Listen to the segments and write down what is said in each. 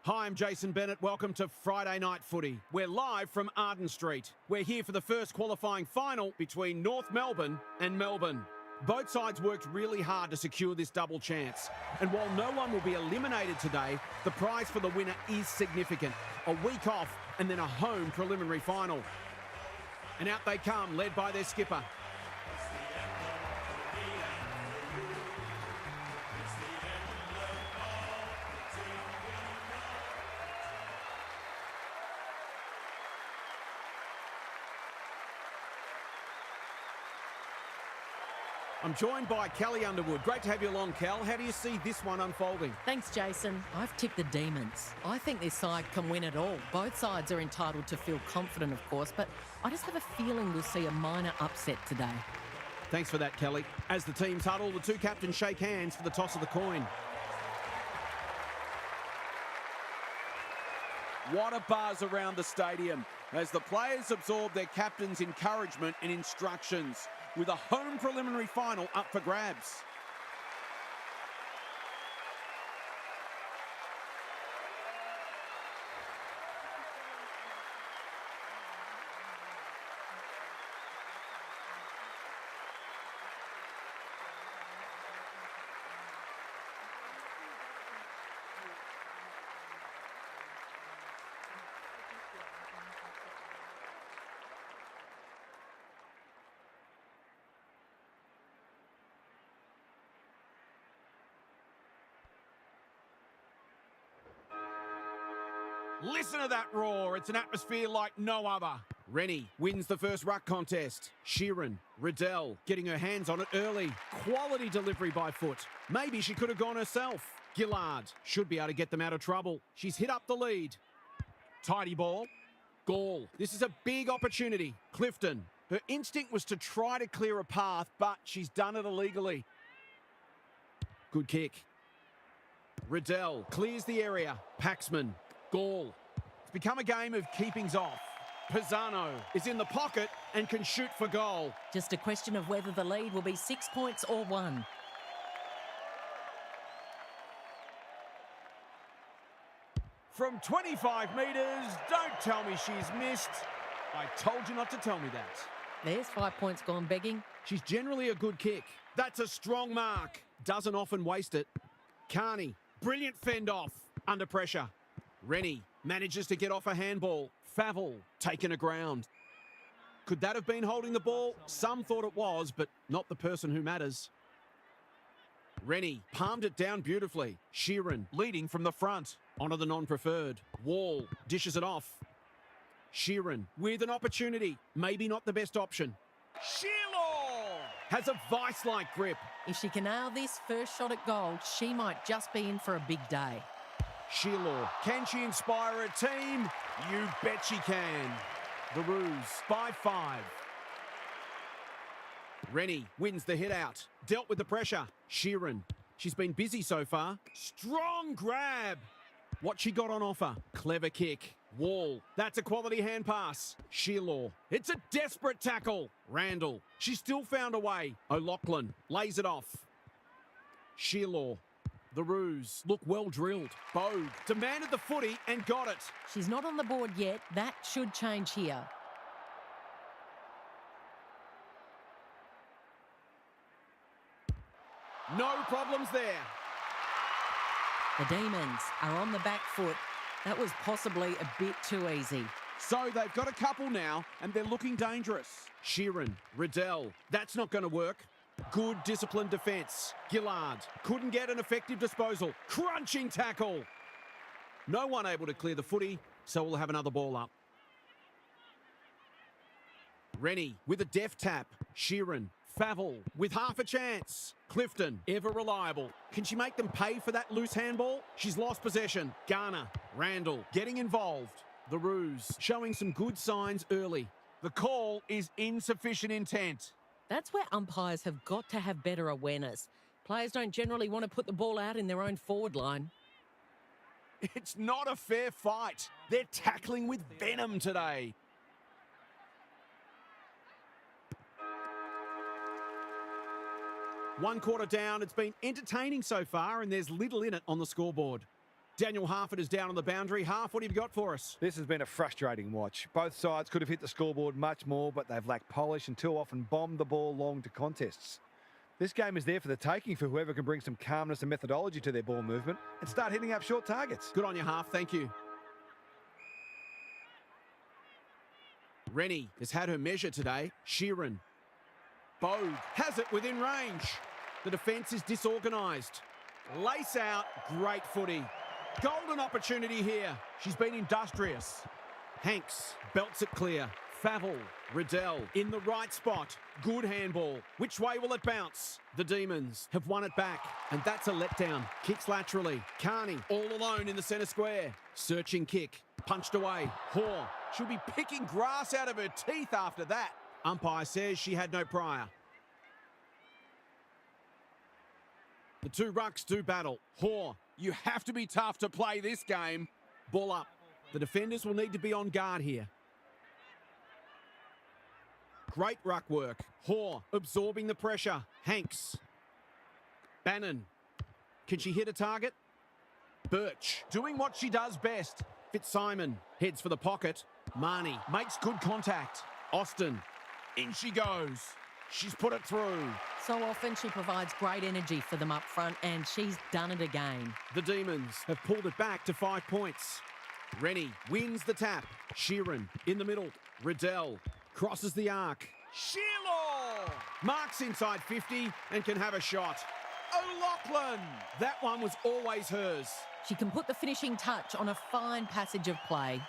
Hi, I'm Jason Bennett. Welcome to Friday Night Footy. We're live from Arden Street. We're here for the first qualifying final between North Melbourne and Melbourne. Both sides worked really hard to secure this double chance. And while no one will be eliminated today, the prize for the winner is significant. A week off and then a home preliminary final. And out they come, led by their skipper. I'm joined by Kelly Underwood. Great to have you along, Kel. How do you see this one unfolding? Thanks, Jason. I've tipped the Demons. I think this side can win it all. Both sides are entitled to feel confident, of course, but I just have a feeling we'll see a minor upset today. Thanks for that, Kelly. As the teams huddle, the two captains shake hands for the toss of the coin. What a buzz around the stadium as the players absorb their captain's encouragement and instructions, with a home preliminary final up for grabs. Listen to that roar. It's an atmosphere like no other. Rennie wins the first ruck contest. Sheeran, Riddell getting her hands on it early. Quality delivery by foot. Maybe she could have gone herself. Gillard should be able to get them out of trouble. She's hit up the lead. Tidy ball. Gall. This is a big opportunity. Clifton. Her instinct was to try to clear a path, but she's done it illegally. Good kick. Riddell clears the area. Paxman. Gall. It's become a game of keepings off. Pisano is in the pocket and can shoot for goal. Just a question of whether the lead will be 6 points or 1. From 25 metres, don't tell me she's missed. I told you not to tell me that. There's 5 points gone begging. She's generally a good kick. That's a strong mark. Doesn't often waste it. Carney, brilliant fend off. Under pressure. Rennie manages to get off a handball. Favell taken aground. Could that have been holding the ball? Some thought it was, but not the person who matters. Rennie palmed it down beautifully. Sheeran leading from the front. Onto the non-preferred. Wall dishes it off. Sheeran with an opportunity. Maybe not the best option. Sheila has a vice-like grip. If she can nail this first shot at goal, she might just be in for a big day. Sheila, can she inspire a team? You bet she can. The Roos by 5. Rennie wins the hit out. Dealt with the pressure. Sheeran, she's been busy so far. Strong grab. What she got on offer? Clever kick. Wall, that's a quality hand pass. Sheila, it's a desperate tackle. Randall, she still found a way. O'Loughlin lays it off. Sheila. The Roos look well drilled. Bogue demanded the footy and got it. She's not on the board yet. That should change here. No problems there. The Demons are on the back foot. That was possibly a bit too easy. So they've got a couple now and they're looking dangerous. Sheeran, Riddell, that's not going to work. Good disciplined defence. Gillard couldn't get an effective disposal. Crunching tackle. No one able to clear the footy, so we'll have another ball up. Rennie with a deft tap. Sheeran, Favell with half a chance. Clifton, ever reliable. Can she make them pay for that loose handball? She's lost possession. Garner, Randall getting involved. The Roos showing some good signs early. The call is insufficient intent. That's where umpires have got to have better awareness. Players don't generally want to put the ball out in their own forward line. It's not a fair fight. They're tackling with venom today. One quarter down. It's been entertaining so far, and there's little in it on the scoreboard. Daniel Harford is down on the boundary. Half, what have you got for us? This has been a frustrating watch. Both sides could have hit the scoreboard much more, but they've lacked polish and too often bombed the ball long to contests. This game is there for the taking for whoever can bring some calmness and methodology to their ball movement and start hitting up short targets. Good on you, Half. Thank you. Rennie has had her measure today. Sheeran. Bogue has it within range. The defence is disorganised. Lace out. Great footy. Golden opportunity here. She's been industrious. Hanks belts it clear. Favell, Riddell in the right spot. Good handball. Which way will it bounce? The Demons have won it back, and that's a letdown. Kicks laterally. Carney all alone in the centre square. Searching kick. Punched away. Hoare. She'll be picking grass out of her teeth after that. Umpire says she had no prior. The two rucks do battle. Hoare, you have to be tough to play this game. Ball up. The defenders will need to be on guard here. Great ruck work. Hoare absorbing the pressure. Hanks. Bannon. Can she hit a target? Birch doing what she does best. Fitzsimon heads for the pocket. Marnie makes good contact. Austin. In she goes. She's put it through. So often she provides great energy for them up front, and she's done it again. The Demons have pulled it back to 5 points. Rennie wins the tap. Sheeran in the middle. Riddell crosses the arc. Sheila marks inside 50 and can have a shot. O'Loughlin. That one was always hers. She can put the finishing touch on a fine passage of play.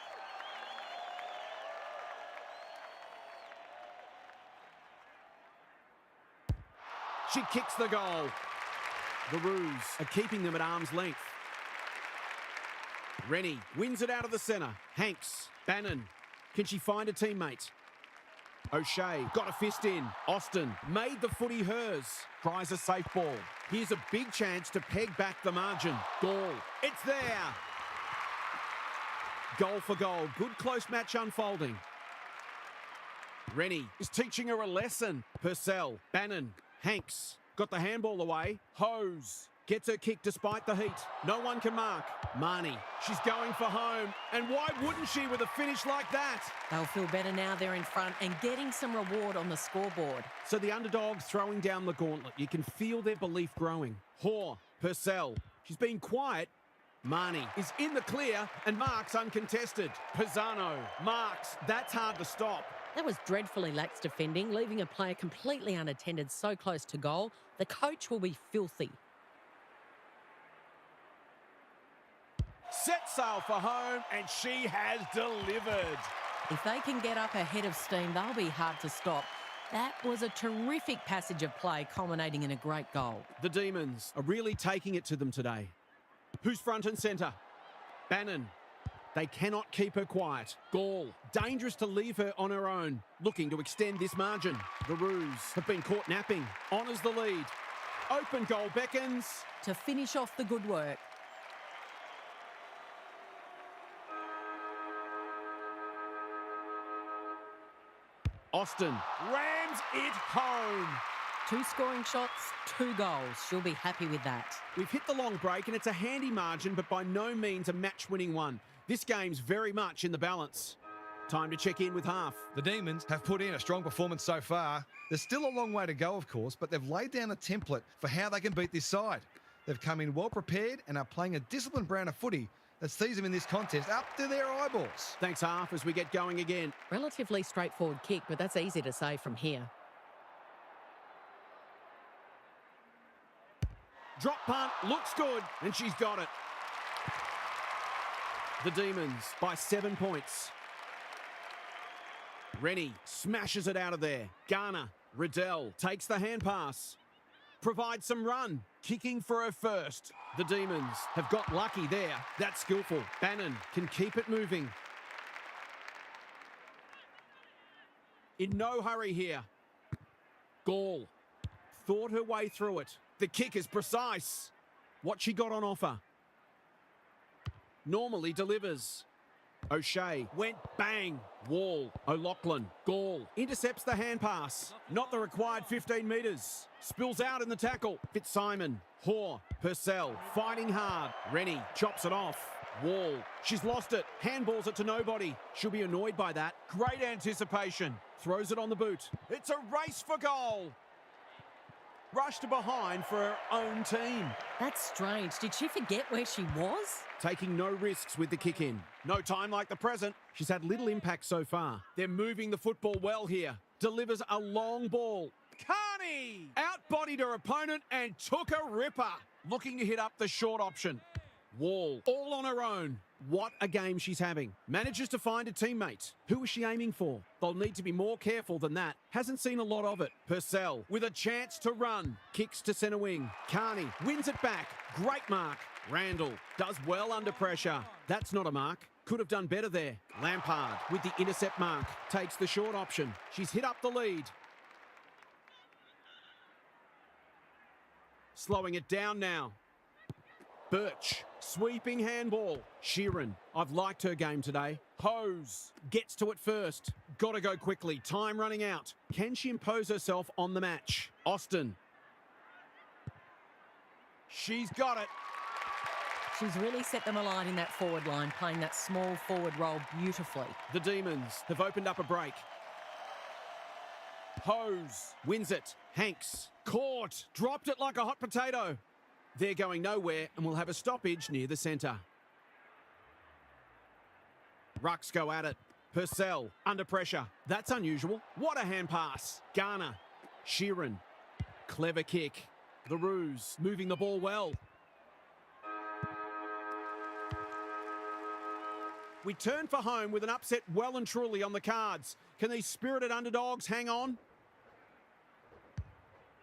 She kicks the goal. The Roos are keeping them at arm's length. Rennie wins it out of the centre. Hanks. Bannon. Can she find a teammate? O'Shea got a fist in. Austin made the footy hers. Tries a safe ball. Here's a big chance to peg back the margin. Gall. It's there. Goal for goal. Good close match unfolding. Rennie is teaching her a lesson. Purcell. Bannon. Hanks got the handball away. Hose gets her kick despite the heat. No one can mark. Marnie, she's going for home. And why wouldn't she with a finish like that? They'll feel better now they're in front and getting some reward on the scoreboard. So the underdogs throwing down the gauntlet. You can feel their belief growing. Hoare, Purcell, she's been quiet. Marnie is in the clear and marks uncontested. Pisano marks. That's hard to stop. That was dreadfully lax defending, leaving a player completely unattended so close to goal. The coach will be filthy. Set sail for home, and she has delivered. If they can get up ahead of steam, they'll be hard to stop. That was a terrific passage of play, culminating in a great goal. The Demons are really taking it to them today. Who's front and centre? Bannon. They cannot keep her quiet. Gall, dangerous to leave her on her own, looking to extend this margin. The Roos have been caught napping. Honours the lead. Open goal beckons. To finish off the good work. Austin rams it home. 2 scoring shots, 2 goals. She'll be happy with that. We've hit the long break and it's a handy margin, but by no means a match-winning one. This game's very much in the balance. Time to check in with Half. The Demons have put in a strong performance so far. There's still a long way to go, of course, but they've laid down a template for how they can beat this side. They've come in well prepared and are playing a disciplined brand of footy that sees them in this contest up to their eyeballs. Thanks, Half, as we get going again. Relatively straightforward kick, but that's easy to say from here. Drop punt, looks good, and she's got it. The Demons by 7 points. Rennie smashes it out of there. Garner, Riddell takes the hand pass. Provides some run, kicking for her first. The Demons have got lucky there. That's skillful. Bannon can keep it moving. In no hurry here. Gall thought her way through it. The kick is precise. What she got on offer. Normally delivers. O'Shea went bang. Wall. O'Loughlin. Gall. Intercepts the hand pass. Not the required 15 metres. Spills out in the tackle. Fitzsimon. Hoare. Purcell. Fighting hard. Rennie chops it off. Wall. She's lost it. Handballs it to nobody. She'll be annoyed by that. Great anticipation. Throws it on the boot. It's a race for goal. Rushed to behind for her own team. That's strange. Did she forget where she was? Taking no risks with the kick in. No time like the present. She's had little impact so far. They're moving the football well here. Delivers a long ball. Carney outbodied her opponent and took a ripper. Looking to hit up the short option. Wall, all on her own. What a game she's having. Manages to find a teammate. Who is she aiming for? They'll need to be more careful than that. Hasn't seen a lot of it. Purcell with a chance to run. Kicks to centre wing. Carney wins it back. Great mark. Randall does well under pressure. That's not a mark. Could have done better there. Lampard with the intercept mark. Takes the short option. She's hit up the lead. Slowing it down now. Birch, sweeping handball. Sheeran, I've liked her game today. Hose, gets to it first. Got to go quickly, time running out. Can she impose herself on the match? Austin. She's got it. She's really set them alight in that forward line, playing that small forward role beautifully. The Demons have opened up a break. Hose, wins it. Hanks, caught, dropped it like a hot potato. They're going nowhere and will have a stoppage near the centre. Rucks go at it. Purcell, under pressure. That's unusual. What a hand pass. Garner. Sheeran. Clever kick. The Roos, moving the ball well. We turn for home with an upset well and truly on the cards. Can these spirited underdogs hang on?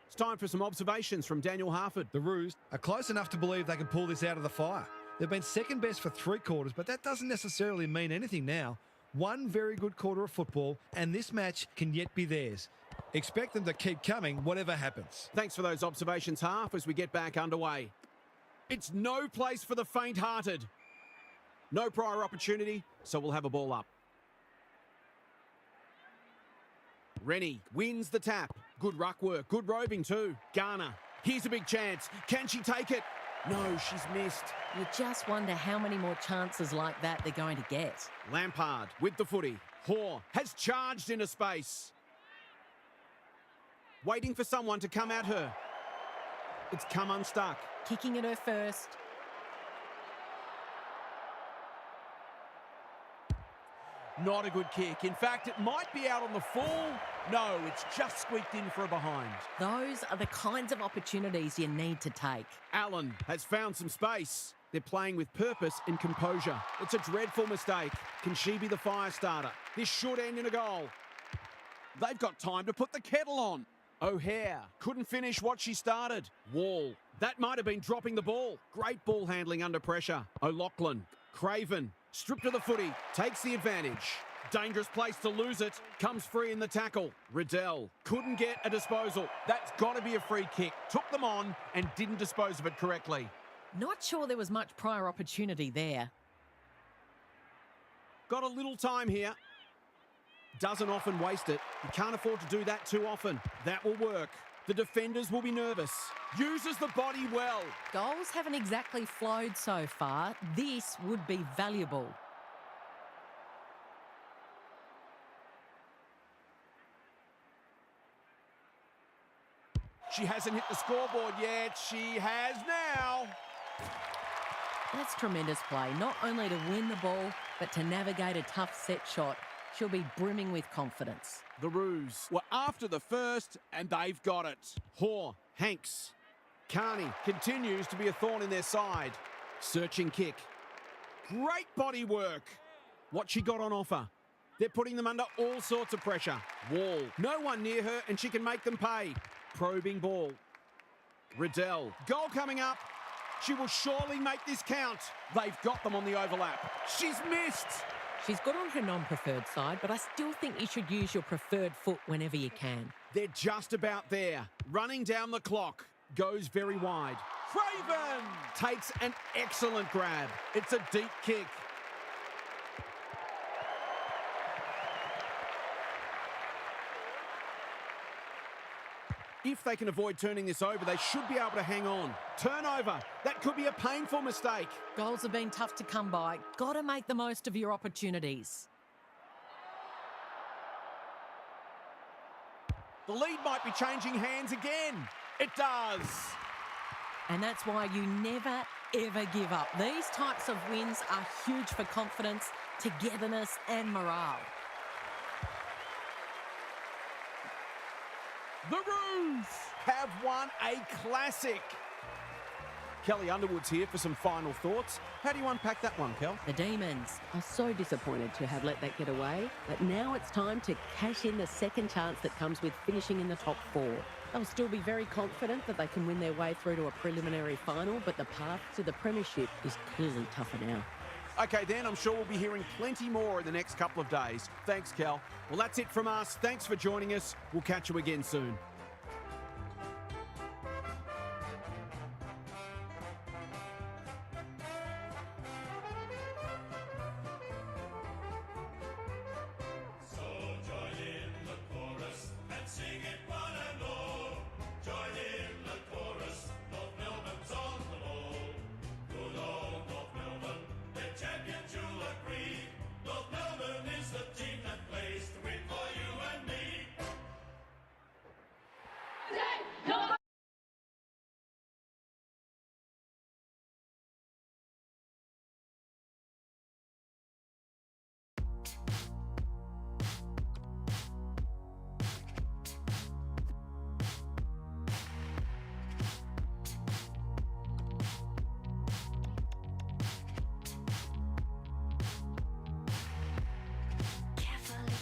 It's time for some observations from Daniel Harford. The Roos are close enough to believe they can pull this out of the fire. They've been second best for 3 quarters, but that doesn't necessarily mean anything now. One very good quarter of football, and this match can yet be theirs. Expect them to keep coming, whatever happens. Thanks for those observations, Harf, as we get back underway. It's no place for the faint-hearted. No prior opportunity, so we'll have a ball up. Rennie wins the tap. Good ruck work. Good roving too. Garner. Here's a big chance. Can she take it? No, she's missed. You just wonder how many more chances like that they're going to get. Lampard with the footy. Hoare has charged into space. Waiting for someone to come at her. It's come unstuck. Kicking at her first. Not a good kick. In fact, it might be out on the full. No, it's just squeaked in for a behind. Those are the kinds of opportunities you need to take. Allen has found some space. They're playing with purpose and composure. It's a dreadful mistake. Can she be the fire starter? This should end in a goal. They've got time to put the kettle on. O'Hare couldn't finish what she started. Wall. That might have been dropping the ball. Great ball handling under pressure. O'Loughlin. Craven. Stripped of the footy, takes the advantage. Dangerous place to lose it. Comes free in the tackle. Riddell couldn't get a disposal. That's got to be a free kick. Took them on and didn't dispose of it correctly. Not sure there was much prior opportunity there. Got a little time here. Doesn't often waste it. You can't afford to do that too often. That will work. The defenders will be nervous. Uses the body well. Goals haven't exactly flowed so far. This would be valuable. She hasn't hit the scoreboard yet. She has now. That's tremendous play. Not only to win the ball, but to navigate a tough set shot. She'll be brimming with confidence. The Roos were after the first, and they've got it. Hoare, Hanks. Carney continues to be a thorn in their side. Searching kick. Great body work. What she got on offer. They're putting them under all sorts of pressure. Wall. No one near her, and she can make them pay. Probing ball. Riddell. Goal coming up. She will surely make this count. They've got them on the overlap. She's missed. She's good on her non-preferred side, but I still think you should use your preferred foot whenever you can. They're just about there. Running down the clock. Goes very wide. Craven takes an excellent grab. It's a deep kick. If they can avoid turning this over, they should be able to hang on. Turnover. That could be a painful mistake. Goals have been tough to come by. Got to make the most of your opportunities. The lead might be changing hands again. It does. And that's why you never, ever give up. These types of wins are huge for confidence, togetherness and morale. The Roos have won a classic. Kelly Underwood's here for some final thoughts. How do you unpack that one, Kel? The Demons. Are so disappointed to have let that get away, but now it's time to cash in the second chance that comes with finishing in the top 4. They'll still be very confident that they can win their way through to a preliminary final, but the path to the premiership is clearly tougher now. Okay, then, I'm sure we'll be hearing plenty more in the next couple of days. Thanks, Kel. Well, that's it from us. Thanks for joining us. We'll catch you again soon.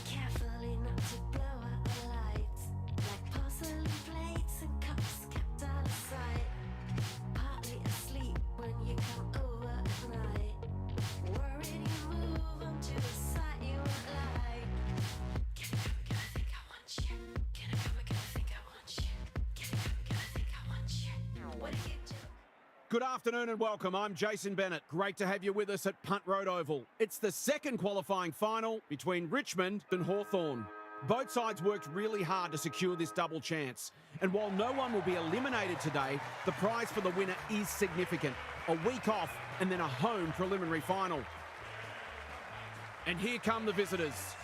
Carefully not to blow out the lights, like porcelain plates and cups kept out of sight. Partly asleep when you come over at night, worried you move onto a site you won't like. Can I come again? I think I want you. Can I come again? I think I want you. Can I come again? I think I want you. What do you do? Good afternoon and welcome. I'm Jason Bennett. Great to have you with us at Punt Road Oval. It's the second qualifying final between Richmond and Hawthorn. Both sides worked really hard to secure this double chance. And while no one will be eliminated today, the prize for the winner is significant. A week off and then a home preliminary final. And here come the visitors.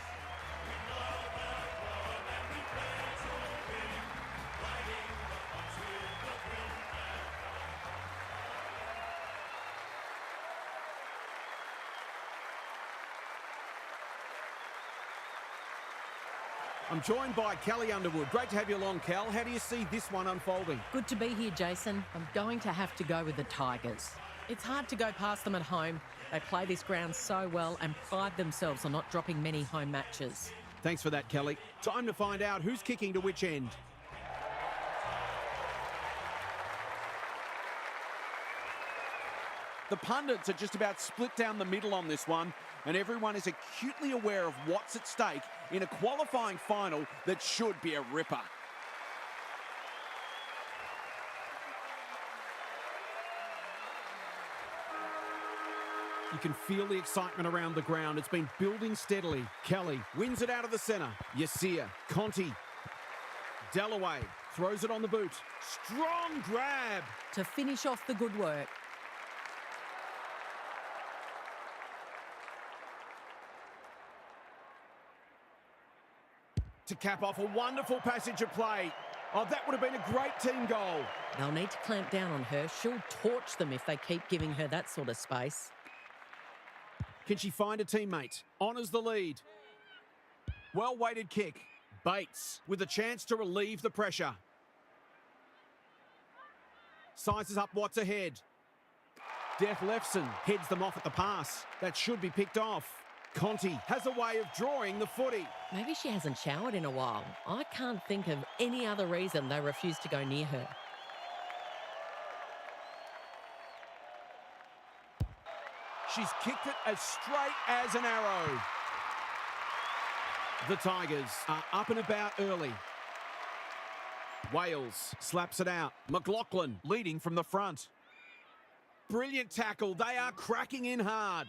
I'm joined by Kelly Underwood. Great to have you along, Kel. How do you see this one unfolding? Good to be here, Jason. I'm going to have to go with the Tigers. It's hard to go past them at home. They play this ground so well and pride themselves on not dropping many home matches. Thanks for that, Kelly. Time to find out who's kicking to which end. The pundits are just about split down the middle on this one, and everyone is acutely aware of what's at stake in a qualifying final that should be a ripper. You can feel the excitement around the ground. It's been building steadily. Kelly wins it out of the centre. Yasia, Conti, Dalloway throws it on the boot. Strong grab. To finish off the good work. To cap off a wonderful passage of play. Oh, that would have been a great team goal. They'll need to clamp down on her. She'll torch them if they keep giving her that sort of space. Can she find a teammate? Honours the lead. Well-weighted kick. Bates with a chance to relieve the pressure. Sizes up what's ahead. Def Lefson heads them off at the pass. That should be picked off. Conti has a way of drawing the footy. Maybe she hasn't showered in a while. I can't think of any other reason they refuse to go near her. She's kicked it as straight as an arrow. The Tigers are up and about early. Wales slaps it out. McLaughlin leading from the front. Brilliant tackle. They are cracking in hard.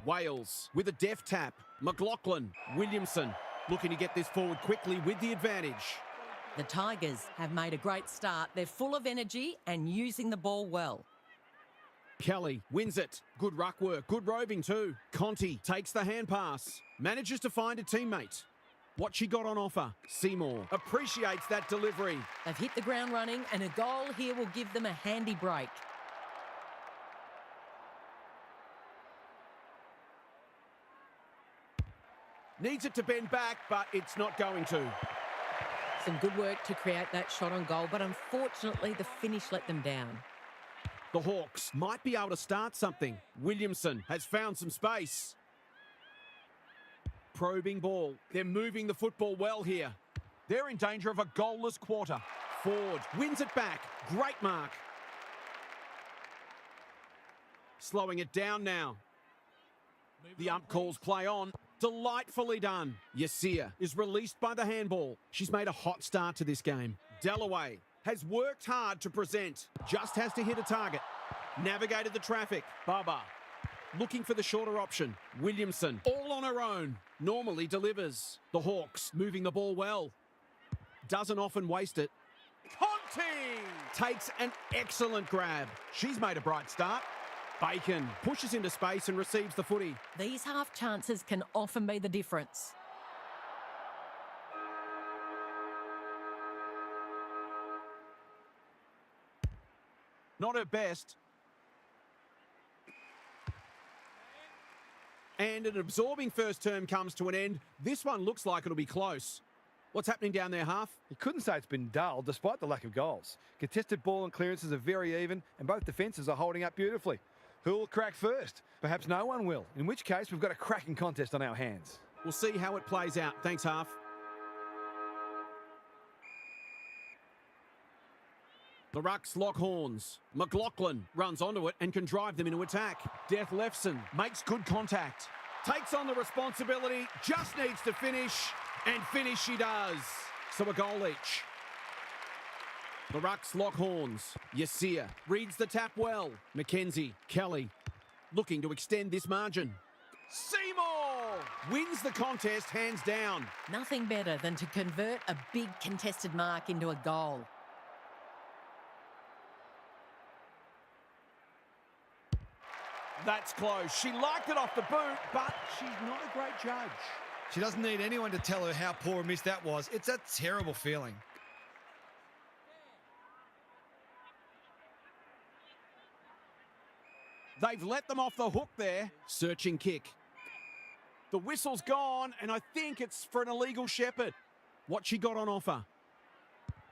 Wales with a deft tap. McLaughlin, Williamson. looking to get this forward quickly with the advantage. The Tigers have made a great start. They're full of energy and using the ball well. Kelly wins it. Good ruck work, good roving too. Conti takes the hand pass, manages to find a teammate. What she got on offer. Seymour appreciates that delivery. They've hit the ground running, and a goal here will give them a handy break. Needs it to bend back, but it's not going to. Some good work to create that shot on goal, but unfortunately the finish let them down. The Hawks might be able to start something. Williamson has found some space. Probing ball. They're moving the football well here. They're in danger of a goalless quarter. Ford wins it back. Great mark. Slowing it down now. The ump calls play on. Delightfully done. Yasia is released by the handball. She's made a hot start to this game. Dalloway has worked hard to present. Just has to hit a target. Navigated the traffic. Baba looking for the shorter option. Williamson all on her own. Normally delivers. The Hawks moving the ball well. Doesn't often waste it. Conti takes an excellent grab. She's made a bright start. Bacon pushes into space and receives the footy. These half chances can often be the difference. Not her best. And an absorbing first term comes to an end. This one looks like it'll be close. What's happening down there, Half? You couldn't say it's been dull, despite the lack of goals. Contested ball and clearances are very even, and both defences are holding up beautifully. Who will crack first? Perhaps no one will, in which case we've got a cracking contest on our hands. We'll see how it plays out. Thanks, Half. The Rucks lock horns. McLaughlin runs onto it and can drive them into attack. Death Lefson makes good contact. Takes on the responsibility, just needs to finish, and finish she does. So a goal each. The Rucks lock horns. Yasia reads the tap well. Mackenzie, Kelly, looking to extend this margin. Seymour wins the contest hands down. Nothing better than to convert a big contested mark into a goal. That's close. She liked it off the boot, but she's not a great judge. She doesn't need anyone to tell her how poor a miss that was. It's a terrible feeling. They've let them off the hook there. Searching kick. The whistle's gone, and I think it's for an illegal shepherd. What she got on offer.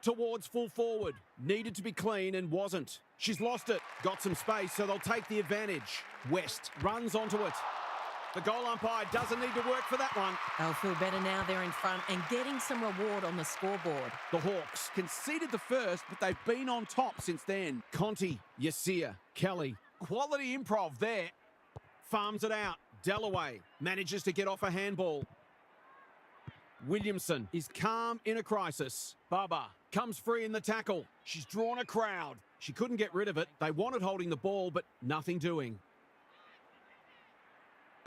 Towards full forward. Needed to be clean and wasn't. She's lost it. Got some space, so they'll take the advantage. West runs onto it. The goal umpire doesn't need to work for that one. They'll feel better now they're in front and getting some reward on the scoreboard. The Hawks conceded the first, but they've been on top since then. Conti, Yasia, Kelly. Quality improv there. Farms it out. Dalloway manages to get off a handball. Williamson is calm in a crisis. Baba comes free in the tackle. She's drawn a crowd. She couldn't get rid of it. They wanted holding the ball, but nothing doing.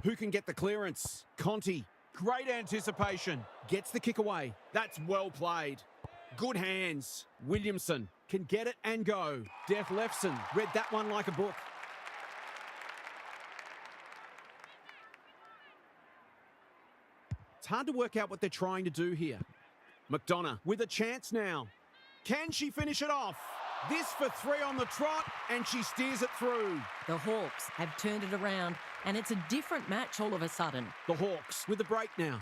Who can get the clearance? Conti. Great anticipation. Gets the kick away. That's well played. Good hands. Williamson can get it and go. Death Lefson read that one like a book. It's hard to work out what they're trying to do here. McDonough with a chance now. Can she finish it off? This for 3 on the trot, and she steers it through. The Hawks have turned it around, and it's a different match all of a sudden. The Hawks with the break now.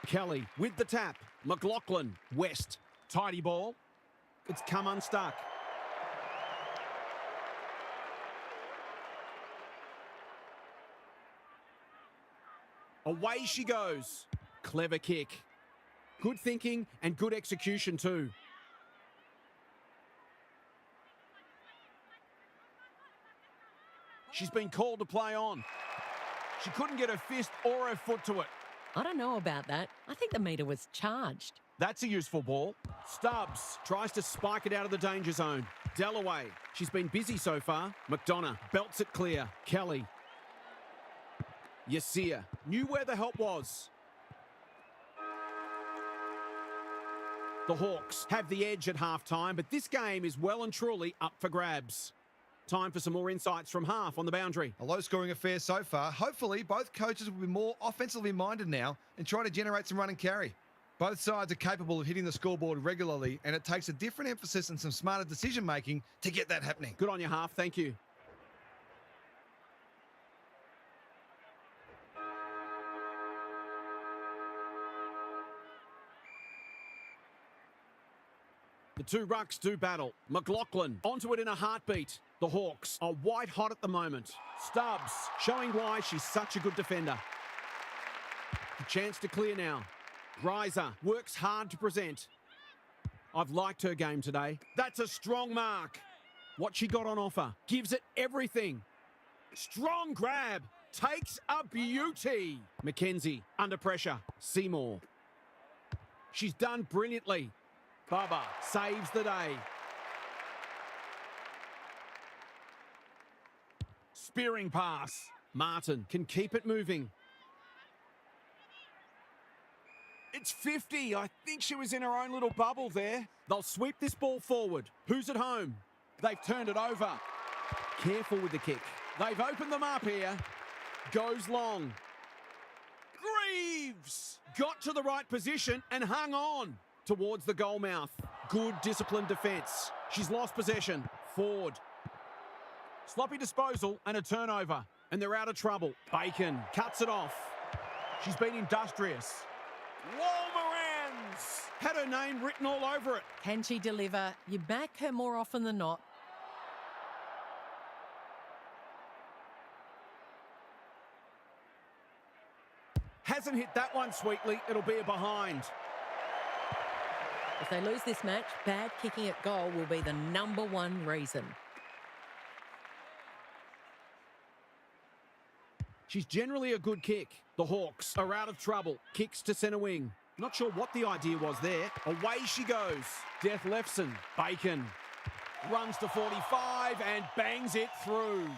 Kelly with the tap. McLaughlin, West. Tidy ball. It's come unstuck. Away she goes. Clever kick. Good thinking and good execution too. She's been called to play on. She couldn't get her fist or her foot to it. I don't know about that. I think the meter was charged. That's a useful ball. Stubbs tries to spike it out of the danger zone. Dalloway, she's been busy so far. McDonough belts it clear. Kelly. Yasia knew where the help was. The Hawks have the edge at half-time, but this game is well and truly up for grabs. Time for some more insights from half on the boundary. A low-scoring affair so far. Hopefully, both coaches will be more offensively minded now and try to generate some run and carry. Both sides are capable of hitting the scoreboard regularly, and it takes a different emphasis and some smarter decision-making to get that happening. Good on you, half. Thank you. The two rucks do battle. McLaughlin onto it in a heartbeat. The Hawks are white hot at the moment. Stubbs showing why she's such a good defender. A chance to clear now. Greiser works hard to present. I've liked her game today. That's a strong mark. What she got on offer. Gives it everything. Strong grab. Takes a beauty. Mackenzie under pressure. Seymour. She's done brilliantly. Bubba saves the day. Spearing pass. Martin can keep it moving. It's 50. I think she was in her own little bubble there. They'll sweep this ball forward. Who's at home? They've turned it over. Careful with the kick. They've opened them up here. Goes long. Greaves got to the right position and hung on towards the goal mouth. Good disciplined defence. She's lost possession. Ford. Sloppy disposal and a turnover. And they're out of trouble. Bacon cuts it off. She's been industrious. Walmerans had her name written all over it. Can she deliver? You back her more often than not. Hasn't hit that one sweetly. It'll be a behind. If they lose this match, bad kicking at goal will be the #1 reason. She's generally a good kick. The Hawks are out of trouble. Kicks to centre wing. Not sure what the idea was there. Away she goes. Death Lefson. Bacon. Runs to 45 and bangs it through.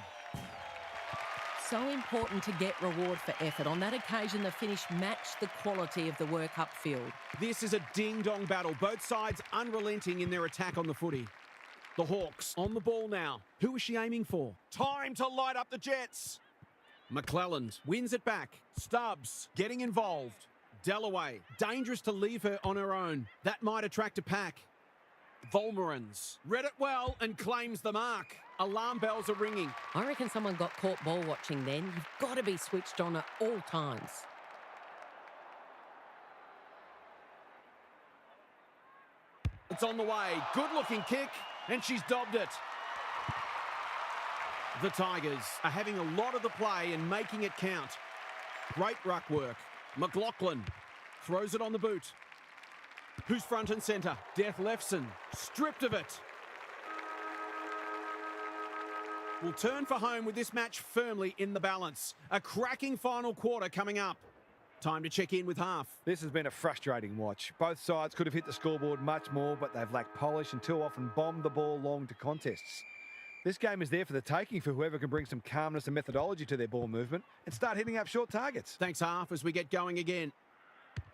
So important to get reward for effort. On that occasion, the finish matched the quality of the work upfield. This is a ding-dong battle. Both sides unrelenting in their attack on the footy. The Hawks on the ball now. Who is she aiming for? Time to light up the Jets. McClelland wins it back. Stubbs getting involved. Dalloway, dangerous to leave her on her own. That might attract a pack. Volmerans read it well and claims the mark. Alarm bells are ringing. I reckon someone got caught ball watching then. You've got to be switched on at all times. It's on the way. Good-looking kick, and she's dobbed it. The Tigers are having a lot of the play and making it count. Great ruck work. McLaughlin throws it on the boot. Who's front and centre? Death Lefson, stripped of it. Will turn for home with this match firmly in the balance. A cracking final quarter coming up. Time to check in with half. This has been a frustrating watch. Both sides could have hit the scoreboard much more, but they've lacked polish and too often bombed the ball long to contests. This game is there for the taking for whoever can bring some calmness and methodology to their ball movement and start hitting up short targets. Thanks, half, as we get going again.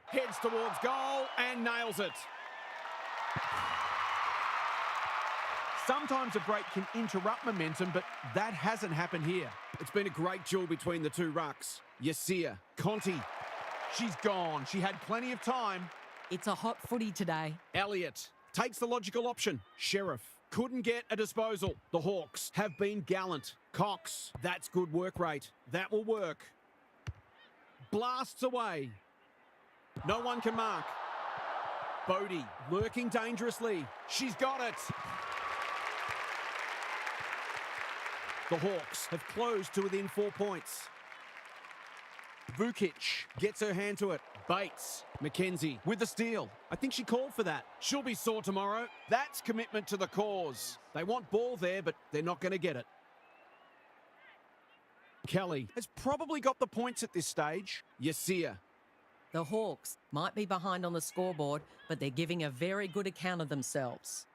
Heads towards goal and nails it. Sometimes a break can interrupt momentum, but that hasn't happened here. It's been a great duel between the two rucks. Yasia, Conti. She's gone. She had plenty of time. It's a hot footy today. Elliott takes the logical option. Sheriff couldn't get a disposal. The Hawks have been gallant. Cox, that's good work rate. That will work. Blasts away. No one can mark. Bodie lurking dangerously. She's got it. The Hawks have closed to within 4 points. Vukic gets her hand to it. Bates, Mackenzie with the steal. I think she called for that. She'll be sore tomorrow. That's commitment to the cause. They want ball there, but they're not going to get it. Kelly has probably got the points at this stage. Yasia. The Hawks might be behind on the scoreboard, but they're giving a very good account of themselves.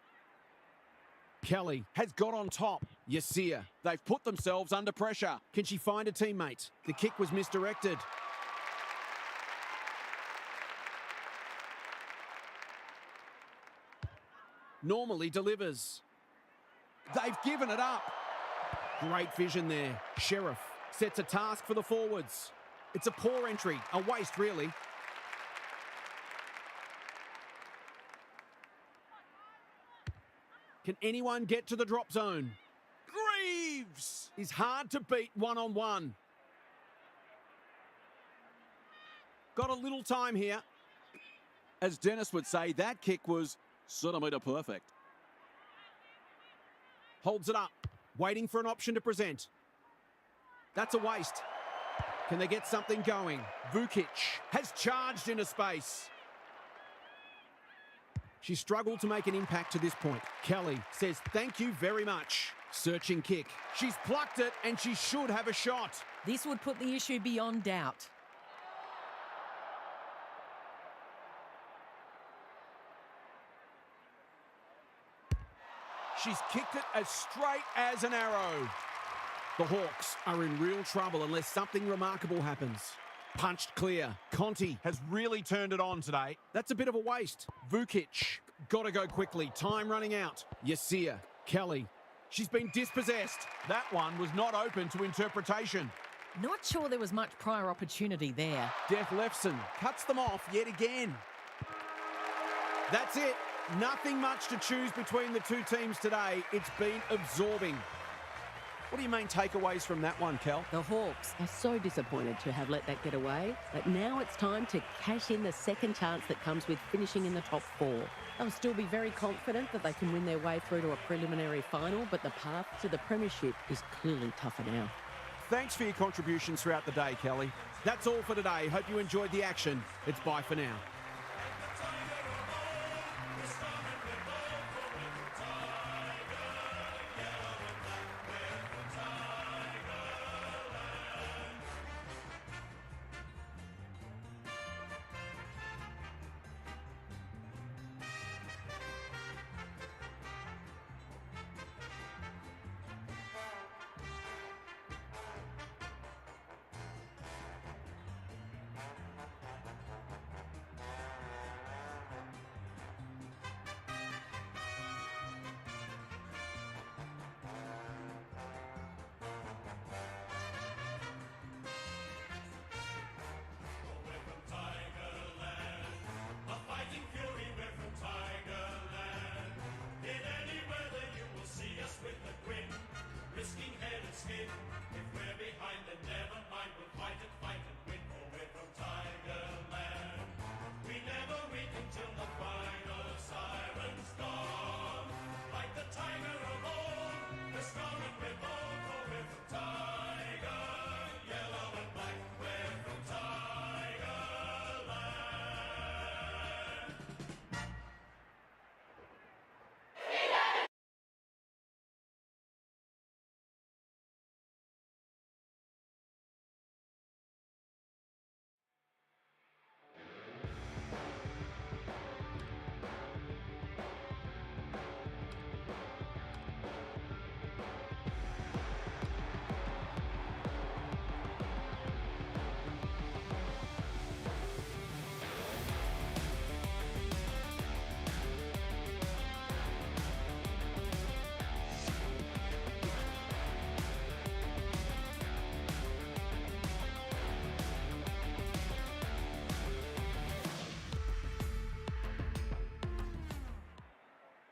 Kelly has got on top. Yasia. They've put themselves under pressure. Can she find a teammate? The kick was misdirected. Normally delivers. They've given it up. Great vision there. Sheriff sets a task for the forwards. It's a poor entry, a waste really. Can anyone get to the drop zone? Greaves is hard to beat one-on-one. Got a little time here. As Dennis would say, that kick was centimetre perfect. Holds it up, waiting for an option to present. That's a waste. Can they get something going? Vukic has charged into space. She struggled to make an impact to this point. Kelly says thank you very much. Searching kick. She's plucked it and she should have a shot. This would put the issue beyond doubt. She's kicked it as straight as an arrow. The Hawks are in real trouble unless something remarkable happens. Punched clear. Conti has really turned it on today. That's a bit of a waste. Vukic, got to go quickly. Time running out. Yasia, Kelly. She's been dispossessed. That one was not open to interpretation. Not sure there was much prior opportunity there. Def Lefson cuts them off yet again. That's it. Nothing much to choose between the two teams today. It's been absorbing. What are your main takeaways from that one, Kel? The Hawks are so disappointed to have let that get away, but now it's time to cash in the second chance that comes with finishing in the top 4. They'll still be very confident that they can win their way through to a preliminary final, but the path to the premiership is clearly tougher now. Thanks for your contributions throughout the day, Kelly. That's all for today. Hope you enjoyed the action. It's bye for now.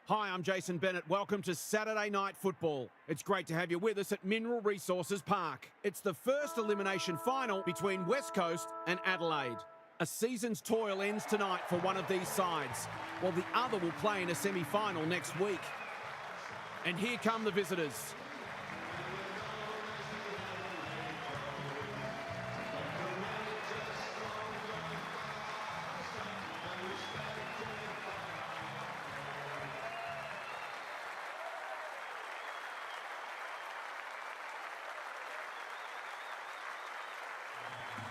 Hi, I'm Jason Bennett. Welcome to Saturday Night Football. It's great to have you with us at Mineral Resources Park. It's the first elimination final between West Coast and Adelaide. A season's toil ends tonight for one of these sides, while the other will play in a semi-final next week. And here come the visitors.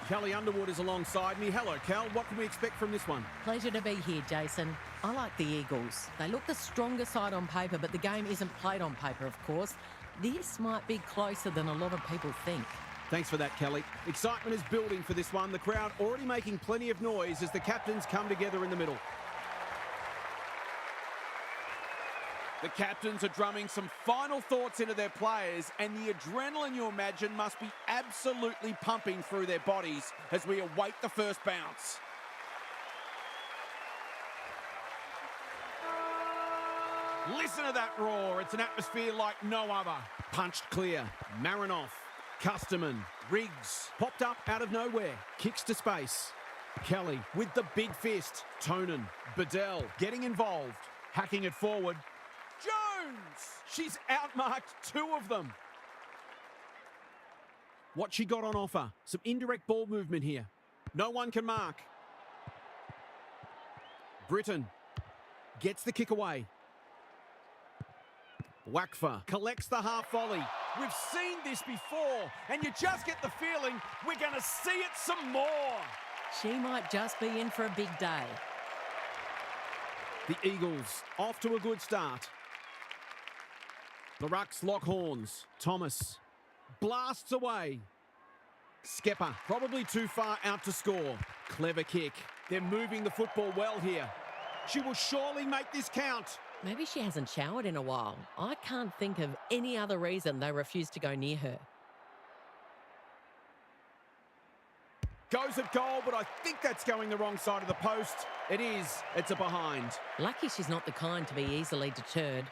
Kelly Underwood is alongside me. Hello, Kel. What can we expect from this one? Pleasure to be here, Jason. I like the Eagles. They look the stronger side on paper, but the game isn't played on paper, of course. This might be closer than a lot of people think. Thanks for that, Kelly. Excitement is building for this one. The crowd already making plenty of noise as the captains come together in the middle. The captains are drumming some final thoughts into their players, and the adrenaline you imagine must be absolutely pumping through their bodies as we await the first bounce. Listen to that roar. It's an atmosphere like no other. Punched clear. Marinoff. Custerman. Riggs. Popped up out of nowhere. Kicks to space. Kelly with the big fist. Tonin. Bedell getting involved. Hacking it forward. Jones! She's outmarked two of them. What she got on offer. Some indirect ball movement here. No one can mark. Britton gets the kick away. Wakfa collects the half volley. We've seen this before, and you just get the feeling we're going to see it some more. She might just be in for a big day. The Eagles off to a good start. The Rucks lock horns. Thomas blasts away. Skepper probably too far out to score. Clever kick. They're moving the football well here. She will surely make this count. Maybe she hasn't showered in a while. I can't think of any other reason they refuse to go near her. Goes at goal, but I think that's going the wrong side of the post. It is. It's a behind. Lucky she's not the kind to be easily deterred.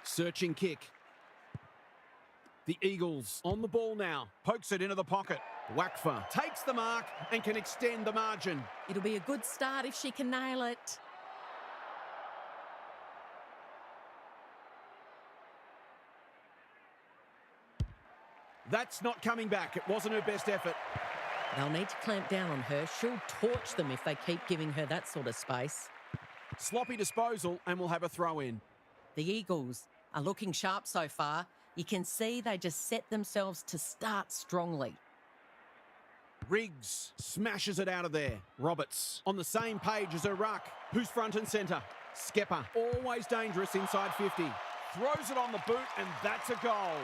Searching kick. The Eagles on the ball now. Pokes it into the pocket. Wakfa takes the mark and can extend the margin. It'll be a good start if she can nail it. That's not coming back. It wasn't her best effort. They'll need to clamp down on her. She'll torch them if they keep giving her that sort of space. Sloppy disposal, and we'll have a throw in. The Eagles are looking sharp so far. You can see they just set themselves to start strongly. Riggs smashes it out of there. Roberts on the same page as her ruck. Who's front and centre? Skepper, always dangerous inside 50. Throws it on the boot, and that's a goal.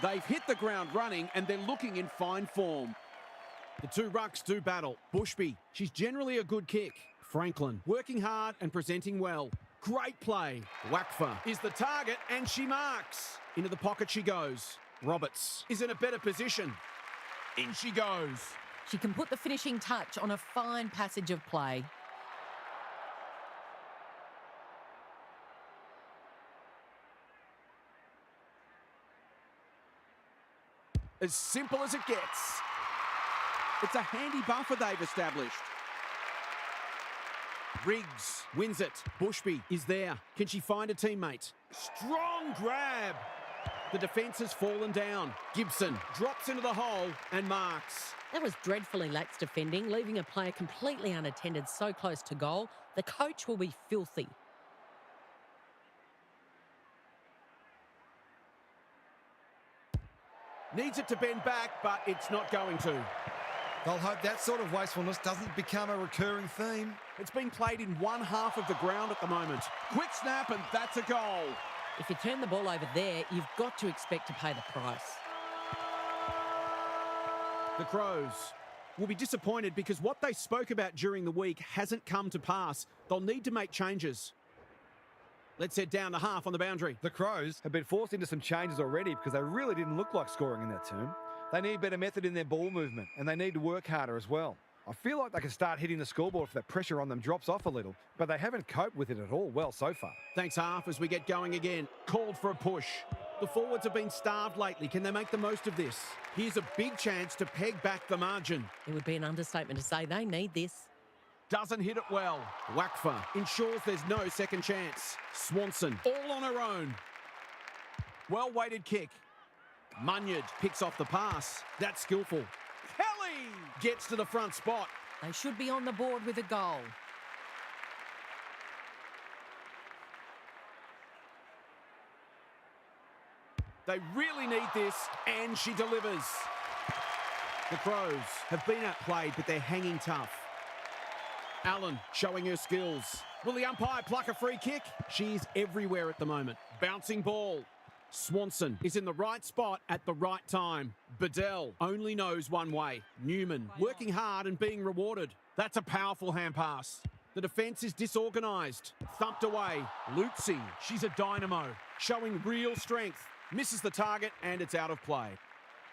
They've hit the ground running, and they're looking in fine form. The two rucks do battle. Bushby, she's generally a good kick. Franklin, working hard and presenting well. Great play. Wakfa is the target, and she marks. Into the pocket she goes. Roberts is in a better position. In she goes. She can put the finishing touch on a fine passage of play. As simple as it gets. It's a handy buffer they've established. Riggs wins it. Bushby is there. Can she find a teammate? Strong grab. The defence has fallen down. Gibson drops into the hole and marks. That was dreadfully lax defending, leaving a player completely unattended so close to goal. The coach will be filthy. Needs it to bend back, but it's not going to. They'll hope that sort of wastefulness doesn't become a recurring theme. It's being played in one half of the ground at the moment. Quick snap, and that's a goal. If you turn the ball over there, you've got to expect to pay the price. The Crows will be disappointed because what they spoke about during the week hasn't come to pass. They'll need to make changes. Let's head down to half on the boundary. The Crows have been forced into some changes already because they really didn't look like scoring in that term. They need better method in their ball movement, and they need to work harder as well. I feel like they can start hitting the scoreboard if that pressure on them drops off a little, but they haven't coped with it at all well so far. Thanks, half, as we get going again. Called for a push. The forwards have been starved lately. Can they make the most of this? Here's a big chance to peg back the margin. It would be an understatement to say they need this. Doesn't hit it well. Wakfa ensures there's no second chance. Swanson all on her own. Well-weighted kick. Munyard picks off the pass. That's skillful. Kelly gets to the front spot. They should be on the board with a goal. They really need this, and she delivers. The Crows have been outplayed, but they're hanging tough. Allen showing her skills. Will the umpire pluck a free kick? She's everywhere at the moment. Bouncing ball. Swanson is in the right spot at the right time. Bedell only knows one way. Newman working hard and being rewarded. That's a powerful hand pass. The defence is disorganised. Thumped away. Lucy, she's a dynamo, showing real strength. Misses the target and it's out of play.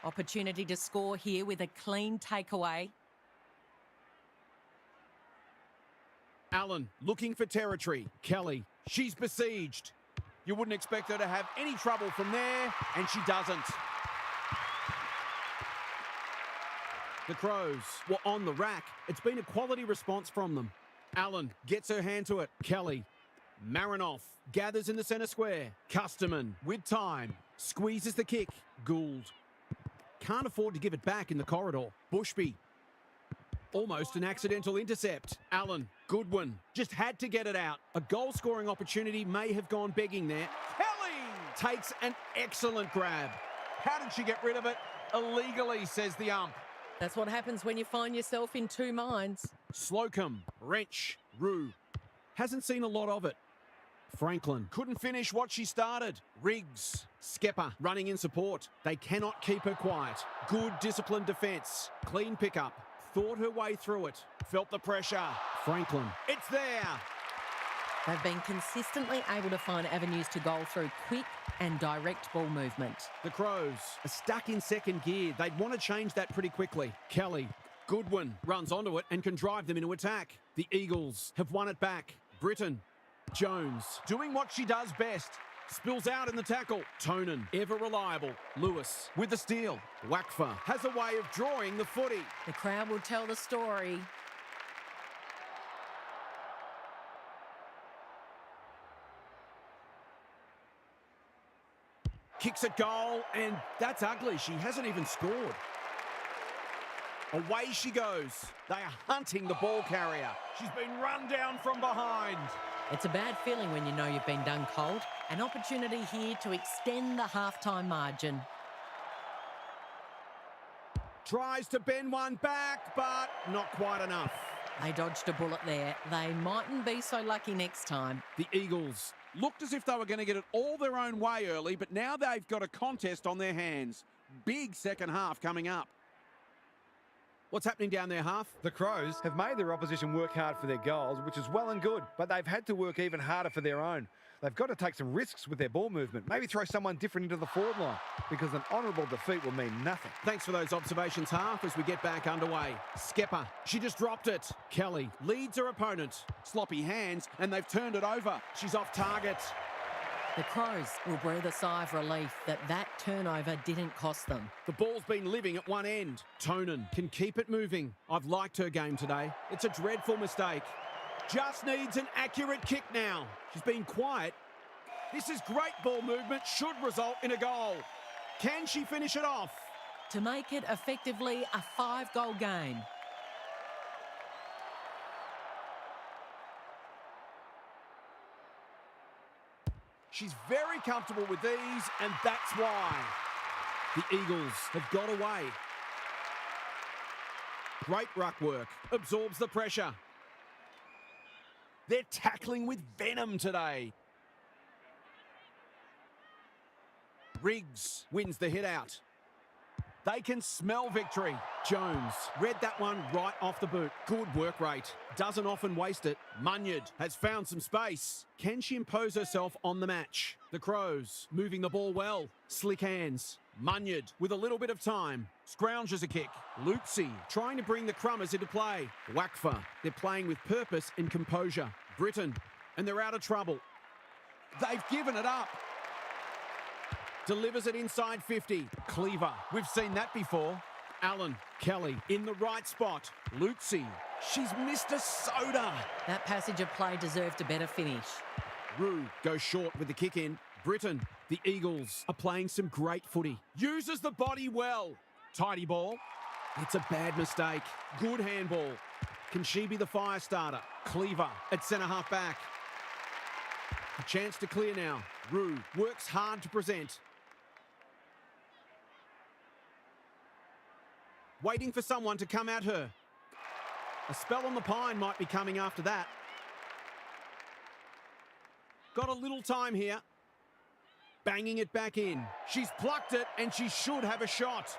Opportunity to score here with a clean takeaway. Allen looking for territory. Kelly, she's besieged. You wouldn't expect her to have any trouble from there, and she doesn't. The Crows were on the rack. It's been a quality response from them. Allen gets her hand to it. Kelly. Marinoff gathers in the centre square. Custerman with time. Squeezes the kick. Gould. Can't afford to give it back in the corridor. Bushby. Almost an accidental intercept. Allen. Goodwin. Just had to get it out. A goal-scoring opportunity may have gone begging there. Kelly takes an excellent grab. How did she get rid of it? Illegally, says the ump. That's what happens when you find yourself in two minds. Slocum. Wrench. Rue. Hasn't seen a lot of it. Franklin couldn't finish what she started. Riggs. Skepper running in support. They cannot keep her quiet. Good disciplined defence. Clean pickup. Thought her way through it. Felt the pressure. Franklin. It's there. They've been consistently able to find avenues to goal through quick and direct ball movement. The Crows are stuck in second gear. They'd want to change that pretty quickly. Kelly. Goodwin runs onto it and can drive them into attack. The Eagles have won it back. Britton. Jones doing what she does best. Spills out in the tackle. Tonin, ever reliable. Lewis with the steal. Wakfa has a way of drawing the footy. The crowd will tell the story. Kicks at goal, and that's ugly. She hasn't even scored. Away she goes. They are hunting the ball carrier. She's been run down from behind. It's a bad feeling when you know you've been done cold. An opportunity here to extend the halftime margin. Tries to bend one back, but not quite enough. They dodged a bullet there. They mightn't be so lucky next time. The Eagles looked as if they were going to get it all their own way early, but now they've got a contest on their hands. Big second half coming up. What's happening down there, Half? The Crows have made their opposition work hard for their goals, which is well and good, but they've had to work even harder for their own. They've got to take some risks with their ball movement, maybe throw someone different into the forward line, because an honourable defeat will mean nothing. Thanks for those observations, Half, as we get back underway. Skepper, she just dropped it. Kelly leads her opponent. Sloppy hands, and they've turned it over. She's off target. The Crows will breathe a sigh of relief that turnover didn't cost them. The ball's been living at one end. Tonin can keep it moving. I've liked her game today. It's a dreadful mistake. Just needs an accurate kick now. She's been quiet. This is great ball movement. Should result in a goal. Can she finish it off? To make it effectively a 5-goal game. She's very comfortable with these, and that's why. The Eagles have got away. Great ruck work. Absorbs the pressure. They're tackling with venom today. Riggs wins the hit out. They can smell victory. Jones read that one right off the boot. Good work rate. Doesn't often waste it. Munyard has found some space. Can she impose herself on the match? The Crows moving the ball well. Slick hands. Munyard with a little bit of time. Scrounges a kick. Lucy trying to bring the Crummers into play. Wakfa. They're playing with purpose and composure. Britton. And they're out of trouble. They've given it up. Delivers it inside 50. Cleaver. We've seen that before. Allen. Kelly in the right spot. Lucy. She's missed a soda. That passage of play deserved a better finish. Rue goes short with the kick in. Britton. The Eagles are playing some great footy. Uses the body well. Tidy ball. It's a bad mistake. Good handball. Can she be the fire starter? Cleaver at centre half back. A chance to clear now. Rue works hard to present. Waiting for someone to come at her. A spell on the pine might be coming after that. Got a little time here. Banging it back in. She's plucked it and she should have a shot.